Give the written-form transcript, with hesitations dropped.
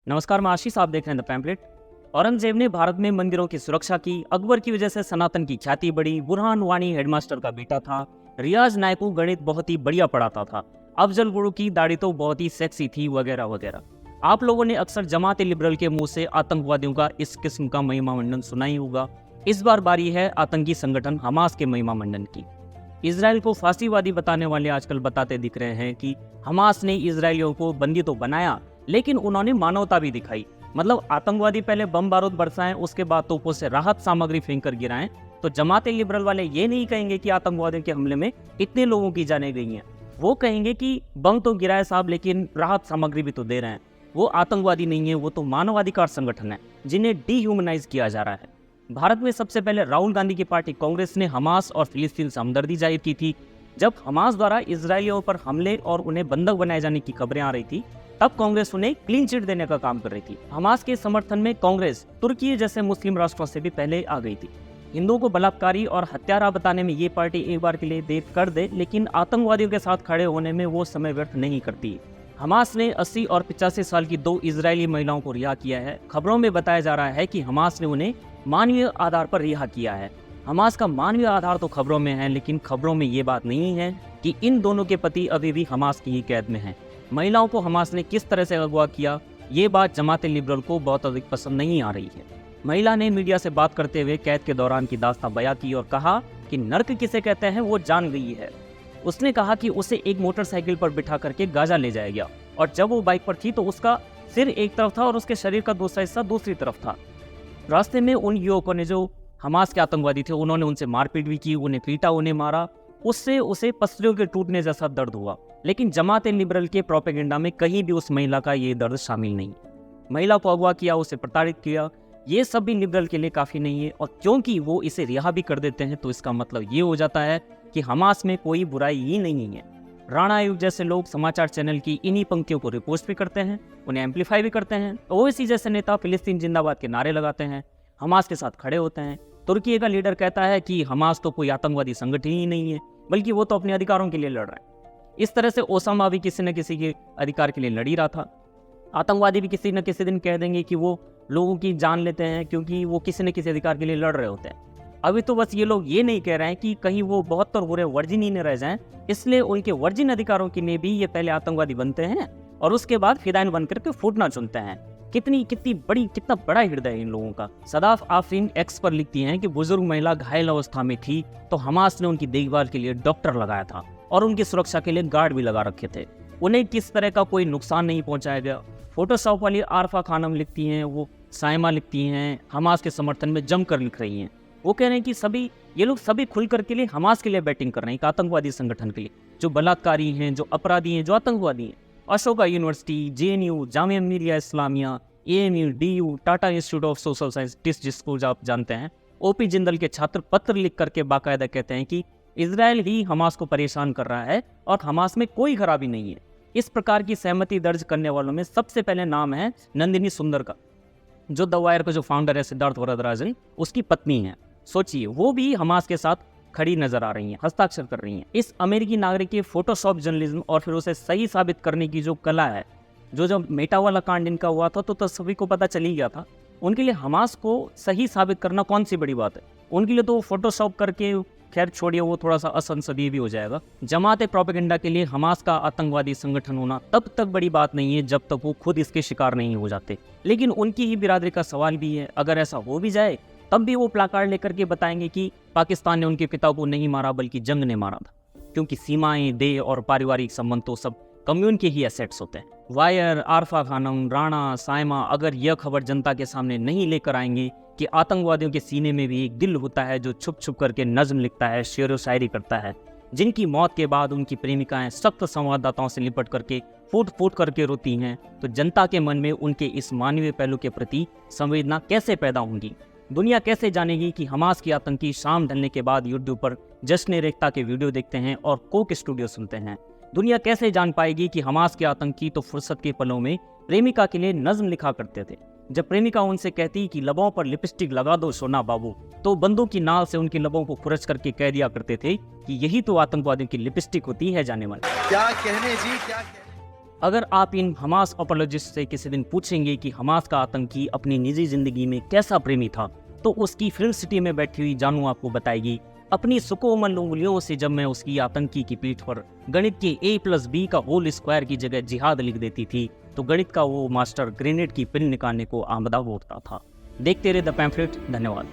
नमस्कार, मैं आशीष। आप देख रहे हैं द पैम्पलेट। औरंगजेब ने भारत में मंदिरों की सुरक्षा की, अकबर की वजह से सनातन की ख्याति बढ़ी, बुरहान वानी हेडमास्टर का बेटा था, रियाज नायकू गणित बहुत ही बढ़िया पढ़ाता था, अफजल गुरु की दाढ़ी तो बहुत ही सेक्सी थी, वगैरह वगैरह। आप लोगों ने अक्सर जमात लिबरल के मुंह से आतंकवादियों का इस किस्म का महिमा मंडन सुना ही होगा। इस बार बारी है आतंकी संगठन हमास के महिमा मंडन की। इसराइल को फांसीवादी बताने वाले आजकल बताते दिख रहे हैं कि हमास ने इसराइलियों को बंदी तो बनाया, लेकिन उन्होंने मानवता भी दिखाई। मतलब आतंकवादी पहले बम बारूद बरसाएं, उसके बाद तोपों से राहत सामग्री फेंक कर गिराएं, तो जमाते लिबरल वाले ये नहीं कहेंगे कि आतंकवादियों के हमले में इतने लोगों की जानें गई हैं। वो कहेंगे कि बम तो गिराए साहब, लेकिन राहत सामग्री भी तो दे रहे हैं। वो आतंकवादी नहीं है, वो तो मानवाधिकार संगठन है जिन्हें डीह्यूमनाइज किया जा रहा है। भारत में सबसे पहले राहुल गांधी की पार्टी कांग्रेस ने हमास और फिलिस्तीन से हमदर्दी जाहिर की थी। जब हमास द्वारा इजरायलियों पर हमले और उन्हें बंधक बनाए जाने की खबरें आ रही थी, तब कांग्रेस उन्हें क्लीन चिट देने का काम कर रही थी। हमास के समर्थन में कांग्रेस तुर्की जैसे मुस्लिम राष्ट्रों से भी पहले आ गई थी। हिंदुओं को बलात्कारी और हत्यारा बताने में ये पार्टी एक बार के लिए देर कर दे, लेकिन आतंकवादियों के साथ खड़े होने में वो समय व्यर्थ नहीं करती। हमास ने 80 और 85 साल की 2 इजरायली महिलाओं को रिहा किया है। खबरों में बताया जा रहा है कि हमास ने उन्हें मानवीय आधार पर रिहा किया है। हमास का मानवीय आधार तो खबरों में है, लेकिन खबरों में ये बात नहीं है कि इन दोनों के पति अभी भी हमास की ही कैद में हैं। महिलाओं को हमास ने किस तरह से अगवा किया, ये बात जमात लिबरल को बहुत अधिक पसंद नहीं आ रही है। महिला ने मीडिया से बात करते हुए कैद के दौरान की दास्तां बयां की और कहा कि नर्क किसे कहते हैं वो जान गई है। उसने कहा कि उसे एक मोटरसाइकिल पर बिठा करके गाजा ले जाया गया, और जब वो बाइक पर थी तो उसका सिर एक तरफ था और उसके शरीर का दूसरा हिस्सा दूसरी तरफ था। रास्ते में उन युवकों ने, जो हमास के आतंकवादी थे, उन्होंने उनसे मारपीट भी की, उन्हें पीटा, उन्हें मारा। उससे उसे पसलियों के टूटने जैसा दर्द हुआ, लेकिन जमात लिबरल के प्रोपेगेंडा में कहीं भी उस महिला का ये दर्द शामिल नहीं। महिला को अगवा किया, उसे प्रताड़ित किया, ये सब भी लिबरल के लिए काफ़ी नहीं है। और क्योंकि वो इसे रिहा भी कर देते हैं, तो इसका मतलब ये हो जाता है कि हमास में कोई बुराई ही नहीं है। राणा आयोग जैसे लोग समाचार चैनल की इन्हीं पंक्तियों को रिपोस्ट भी करते हैं, उन्हें एम्पलीफाई भी करते हैं। ओवैसी जैसे नेता फिलिस्तीन जिंदाबाद के नारे लगाते हैं, हमास के साथ खड़े होते हैं। तुर्की का लीडर कहता है कि हमास तो कोई आतंकवादी संगठन ही नहीं है, बल्कि वो तो अपने अधिकारों के लिए लड़ रहा है। इस तरह से ओसामा भी किसी न किसी के अधिकार के लिए लड़ ही रहा था। आतंकवादी भी किसी न किसी दिन कह देंगे कि वो लोगों की जान लेते हैं, क्योंकि वो किसी न किसी अधिकार के लिए लड़ रहे होते हैं। अभी तो बस ये लोग ये नहीं कह रहे हैं कि कहीं वो 72 बुरे वर्जिन ही न रह जाएं, इसलिए उनके वर्जिन अधिकारों के लिए भी ये पहले आतंकवादी बनते हैं और उसके बाद फिदायीन बनकर के फूटना चुनते हैं। कितना बड़ा हृदय है इन लोगों का। सदाफ आफरीन एक्स पर लिखती हैं कि बुजुर्ग महिला घायल अवस्था में थी, तो हमास ने उनकी देखभाल के लिए डॉक्टर लगाया था और उनकी सुरक्षा के लिए गार्ड भी लगा रखे थे। उन्हें किस तरह का कोई नुकसान नहीं पहुंचाया गया। फोटोशॉप वाली आरफा खानम लिखती हैं, वो साइमा लिखती हैं, हमास के समर्थन में जमकर लिख रही हैं। वो कह रहे हैं कि ये लोग सभी खुलकर के लिए हमास के लिए बैटिंग कर रहे हैं, एक आतंकवादी संगठन के लिए, जो बलात्कारी हैं, जो अपराधी हैं, जो आतंकवादी हैं। Ashoka university, JNU, Jamia Millia Islamia, AMU, DU, Tata institute of social science, जिसको आप जानते हैं, ओपी जिंदल के छात्र पत्र लिख करके बाकायदा कहते हैं कि इजराइल ही हमास को परेशान कर रहा है और हमास में कोई खराबी नहीं है। इस प्रकार की सहमति दर्ज करने वालों में सबसे पहले नाम है नंदिनी सुंदर का, जो द वायर का जो फाउंडर है सिद्धार्थ वरदराजन, उसकी पत्नी है। सोचिए, वो भी हमास के साथ खड़ी नजर आ रही हैं, हस्ताक्षर कर रही हैं। इस अमेरिकी नागरिक के फोटोशॉप जर्नलिज्म और फिर उसे सही साबित करने की जो कला है, जो मेटा वाला कांड इनका हुआ था, तो सभी को पता चल ही गया था। उनके लिए हमास को सही साबित करना कौन सी बड़ी बात है। उनके लिए तो फोटोशॉप करके, खैर छोड़िए, वो थोड़ा सा असंसदीय भी हो जाएगा। जमात प्रोपेगेंडा के लिए हमास का आतंकवादी संगठन होना तब तक बड़ी बात नहीं है जब तक वो खुद इसके शिकार नहीं हो जाते। लेकिन उनकी ही बिरादरी का सवाल भी है। अगर ऐसा हो भी जाए, तब भी वो प्लाकार्ड लेकर के बताएंगे कि पाकिस्तान ने उनके पिता को नहीं मारा, बल्कि जंग ने मारा था, क्योंकि सीमाएं, देह और पारिवारिक संबंध तो सब कम्यून के ही एसेट्स होते हैं। वायर, आरफा खानम, राणा, साइमा अगर यह खबर जनता के सामने नहीं लेकर आएंगे कि आतंकवादियों के सीने में भी एक दिल होता है जो छुप छुप करके नज्म लिखता है, शेर व शायरी करता है, जिनकी मौत के बाद उनकी प्रेमिकाएं सख्त संवाददाताओं से लिपट करके फूट फूट करके रोती हैं, तो जनता के मन में उनके इस मानवीय पहलू के प्रति संवेदना कैसे पैदा होंगी। दुनिया कैसे जानेगी कि हमास की आतंकी शाम ढलने के बाद यूट्यूब पर जश्न रेख्ता के वीडियो देखते हैं और कोक स्टूडियो सुनते हैं। दुनिया कैसे जान पाएगी कि हमास के आतंकी तो फुर्सत के पलों में प्रेमिका के लिए नज्म लिखा करते थे। जब प्रेमिका उनसे कहती कि लबों पर लिपस्टिक लगा दो सोना बाबू, तो बंदूक की नाल से उनकी लबों को खुरच करके कह दिया करते थे कि यही तो आतंकवादियों की लिपस्टिक होती है जाने वाली। क्या कहने जी, क्या कहने। अगर आप इन हमास अपोलोजिस्ट से किसी दिन पूछेंगे कि हमास का आतंकी अपनी निजी जिंदगी में कैसा प्रेमी था, तो उसकी फिल्म सिटी में बैठी हुई जानू आपको बताएगी, अपनी सुकोमल उंगलियों से जब मैं उसकी आतंकी की पीठ पर गणित के a+b का होल स्क्वायर की जगह जिहाद लिख देती थी, तो गणित का वो मास्टर ग्रेनेड की पिन निकालने को आमदा होता था। देखते रहे द पैम्फलेट। धन्यवाद।